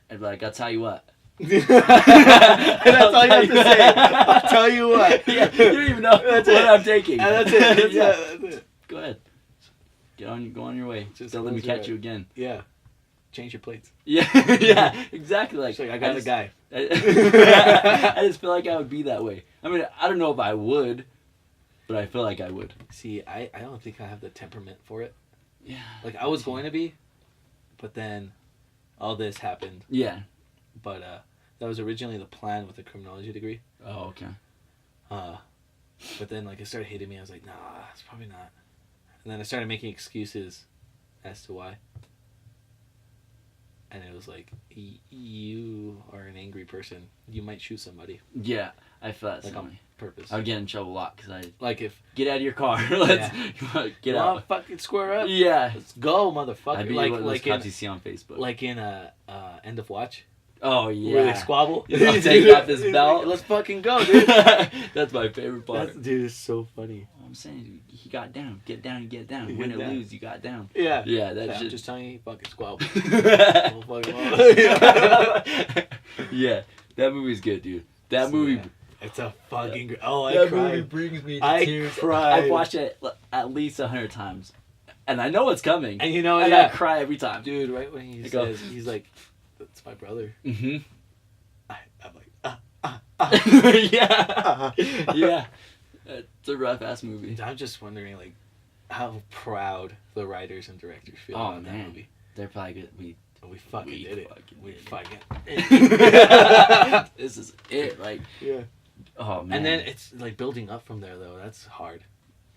I'd be like, I'll tell you what. That's all you have to say. I'll tell you what. Yeah, you don't even know That's what it. I'm taking. And that's it. Yeah. That's it. Go ahead. Go on your way. Just Don't let me close your catch eyes. you again. Yeah. Change your plates. Yeah, yeah, exactly. Like It's like, I got a guy. I just feel like I would be that way. I mean, I don't know if I would, but I feel like I would. See, I don't think I have the temperament for it. Yeah. Like, I was going to be, but then all this happened. Yeah. But that was originally the plan with the criminology degree. Oh, okay. But then, like, it started hitting me. I was like, nah, it's probably not. And then I started making excuses as to why. And it was like, you are an angry person. You might shoot somebody. Yeah, I feel that Like, same on way. purpose. I would get in trouble a lot because I Like, if... get out of your car. Let's get Well, out. fucking square up. Yeah. Let's go, motherfucker. I'd be like, one of those like cops in, you see on Facebook. like in End of Watch. Oh yeah. Where they squabble. I'll take off this belt. Let's fucking go, dude. That's my favorite part. Dude, it's so funny. I'm saying he got down. Get down, get down. You Win get or down. lose, you got down. Yeah. Yeah, that I'm shit. just telling you, he fucking squabble. Yeah, that movie's good, dude. That movie. Yeah. It's a fucking... Oh, I That movie cried. brings me to I tears. cried. I've watched it at least 100 times, and I know what's coming. And you know, and yeah. I cry every time. Dude, right when he says, he's like, that's my brother. Mm-hmm. I'm like, Yeah. Yeah. It's a rough ass movie. I'm just wondering, like, how proud the writers and directors feel Oh, about that man. movie. They're probably good. We fucking did it. We did it. fucking This is it. Like, Yeah. oh man. And then it's like building up from there, though. That's hard.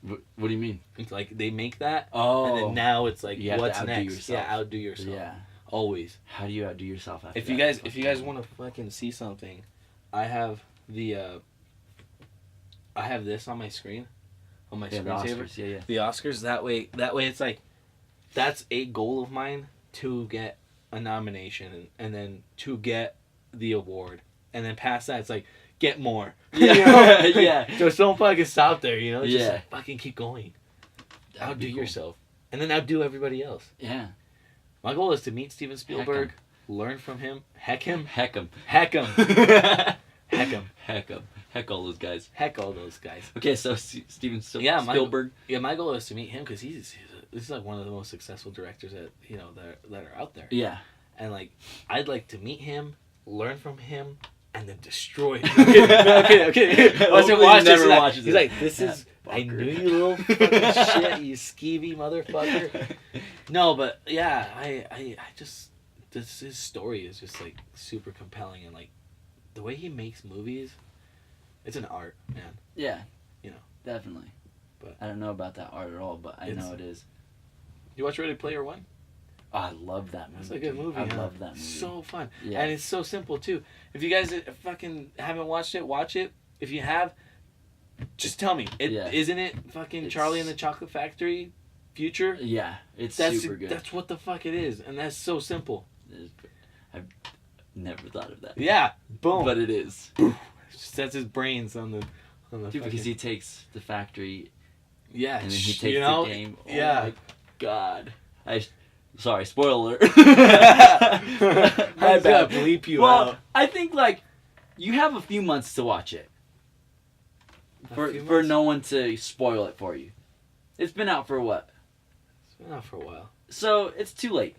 What do you mean? It's like they make that, Oh. and then now it's like, You have to what's outdo next? yourself. Yeah, outdo yourself. Yeah. Always. How do you outdo yourself after If you that? guys want to fucking see something, I have the I have this on my screen, on my Yeah, the screensaver. Oscars. Yeah, yeah. The Oscars. That way it's like, that's a goal of mine to get a nomination and then to get the award, and then past that it's like get more. Yeah. You know? Yeah. Just don't fucking stop there. You know. Just Yeah. like, fucking keep going. That'd Outdo be cool. yourself, and then outdo everybody else. Yeah. My goal is to meet Steven Spielberg, learn from him, heck him, Heck 'em. heck him, heck him, Heck 'em. Heck all those guys. heck all those guys. Okay, so Steven Yeah, Spielberg. Yeah, my goal is to meet him because he's this is like one of the most successful directors that are out there. Yeah. And like, I'd like to meet him, learn from him, and then destroy him. Okay. He's like, this is. I knew you, little fucking shit, you skeevy motherfucker. No, but yeah, I just his story is just like super compelling, and like the way he makes movies, it's an art, man. Yeah. You know. Definitely. But I don't know about that art at all, but I know it is. You watch Ready Player One? Oh, I love that movie. It's a good movie. I love that movie. So fun. Yeah. And it's so simple too. If you guys fucking haven't watched it, watch it. If you have, just tell me. Isn't it fucking Charlie and the Chocolate Factory future? Yeah, that's super good. That's what the fuck it is, and that's so simple. I've never thought of that. Yeah, boom. But it is. Sets his brains on the Dude, because he takes the factory. Yeah, and then he takes the game. Oh my God. Sorry, spoiler alert. I gotta bleep you out. I think like you have a few months to watch it. For no one to spoil it for you. It's been out for what? It's been out for a while. So it's too late.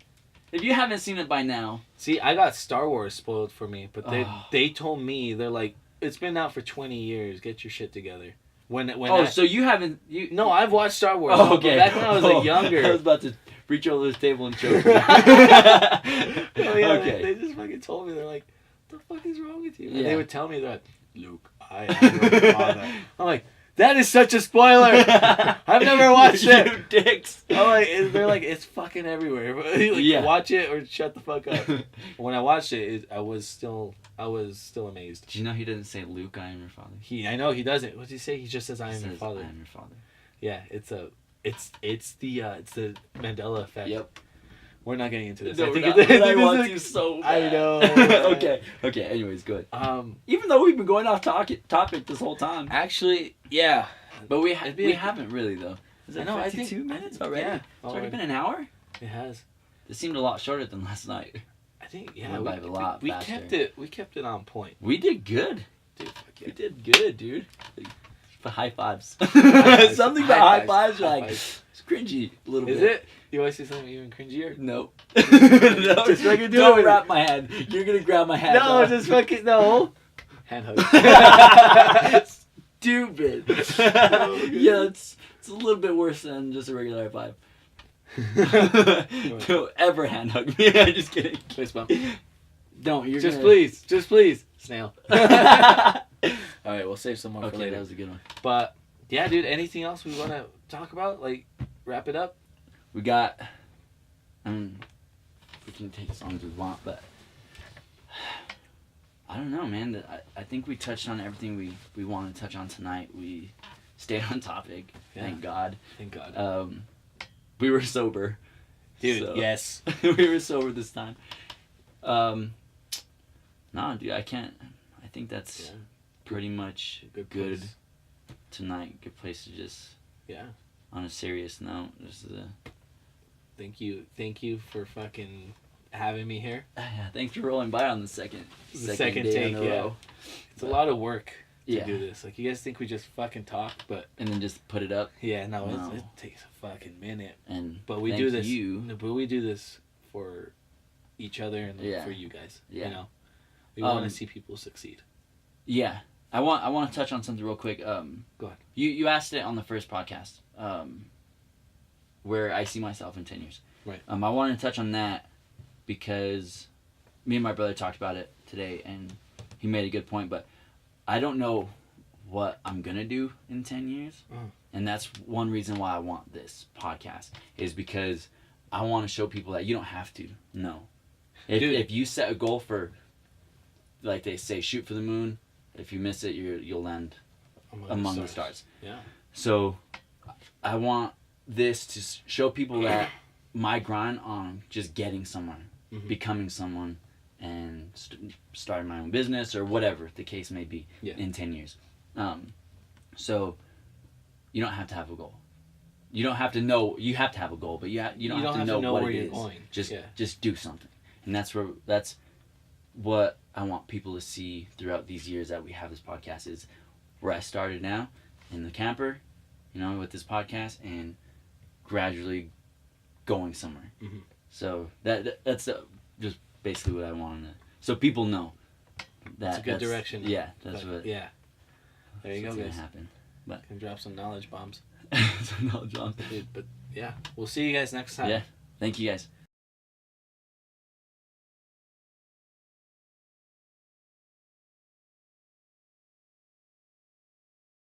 If you haven't seen it by now. See, I got Star Wars spoiled for me, but they told me, they're like, it's been out for 20 years. Get your shit together. So you haven't... No, I've watched Star Wars. Oh, okay. Back when I was like younger. I was about to reach over this table and choke you. Okay. They just fucking told me, they're like, what the fuck is wrong with you? And they would tell me, they're like, Luke, I am your father. I'm like, that is such a spoiler. I've never watched it. You dicks. I'm like, they're like, it's fucking everywhere. Watch it or shut the fuck up. When I watched it, I was still amazed. Do you know he doesn't say, Luke, I am your father? I know he doesn't. What does he say? He just says, I am your father. I am your father. Yeah, it's the Mandela effect. Yep. We're not getting into this. No, I think I want to so bad. I know. Okay. Anyways, good. Even though we've been going off topic this whole time. Actually, yeah. But we haven't really though. Is it 52 minutes already? Yeah. It's already been an hour? It has. It seemed a lot shorter than last night. I think we kept it on point. We did good. Dude, we did good, dude. For high fives. Something about high fives are like it's cringy a little bit. Is it? You want to see something even cringier? Nope. No. Just fucking don't wrap my hand. You're gonna grab my hand. No, off. just fucking no. Hand hug. Stupid. Yeah, it's a little bit worse than just a regular high five. Don't ever hand hug me. I'm just kidding. Please bump. Don't. You're just please. Snail. All right, we'll save some more for later. That was a good one. But yeah, dude. Anything else we want to talk about? Like, wrap it up. We got. We can take as long as we want, but I don't know, man. I think we touched on everything we wanted to touch on tonight. We stayed on topic. Yeah. Thank God. Thank God. We were sober. Dude, so. Yes. We were sober this time. Nah, dude, I can't. I think that's pretty much good tonight. Good place to just. Yeah. On a serious note, just Thank you for fucking having me here. Yeah, thanks for rolling by on the second take. Yeah, it's a lot of work to do this. Like, you guys think we just fucking talk, and then just put it up. Yeah, no. It takes a fucking minute. But we do this. But we do this for each other and for you guys. Yeah. You know, we want to see people succeed. Yeah, I want to touch on something real quick. Go ahead. You asked it on the first podcast. Where I see myself in 10 years. Right. I wanted to touch on that because me and my brother talked about it today, and he made a good point, but I don't know what I'm going to do in 10 years. And that's one reason why I want this podcast, is because I want to show people that you don't have to know. If you set a goal for, like they say, shoot for the moon, if you miss it, you'll land among the stars. Yeah. So I want this to show people that my grind on just getting somewhere, becoming someone, and starting my own business or whatever the case may be in 10 years. So you don't have to have a goal. You don't have to know. You have to have a goal, but you don't have to know what where it you're is. Going. Just do something, and that's what I want people to see throughout these years that we have this podcast, is where I started now in the camper, with this podcast, and gradually going somewhere. Mhm. So that's just basically what I wanted to. So people know That's a good direction. Yeah, that's But, what. Yeah. There you go, What's gonna guys. happen? Can drop some knowledge bombs. So no, John. Dude, but yeah, we'll see you guys next time. Yeah. Thank you guys.